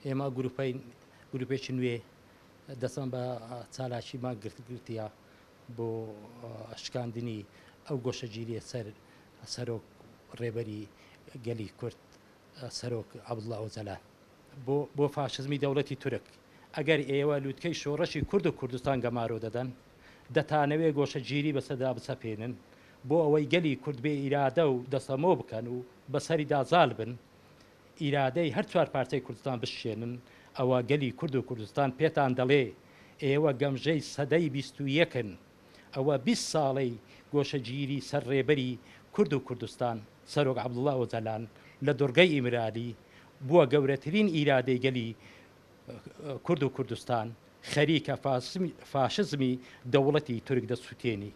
ئێمە گروپێکی نوێ دەستمان بە چالاکی مانگرتیە بۆ شکاندنی ئەو گۆشەگیریە سەرۆک ڕێبەری گەلی کورد سەرۆک عەبدوڵڵا ئۆجەلان بۆ فاشزمی دەوڵەتی تورک ئەگەر ئێوە لووتکەی شۆڕەشی کورد و کوردستان گەمارۆ دەدەن دەتانەوێ گۆشەگیری بەسەردا بچەپێنن بۆ ئەوەی گەلی کورد بێ ئیرادە و دەسەمۆ بکەن و بەسەریدا زاڵ بن ئیرادەی هەر چوار پارچەی کوردستان بشێنن ئەوە گەلی کورد و کوردستان پێتان دەڵێ ئێوە گەمژەی سەدەی 21ن ئەوە 20 ساڵەی گۆشەگیری سەر ڕێبەری کورد و کوردستان سەرۆک عەبدوڵڵا ئۆجەلان لە دورگەی ئیمرالی بووە گەورەترین ئیرادەی گەلی کورد و کوردستان خەریکە فاشزمی دەوڵەتی تورک دەسووتێنی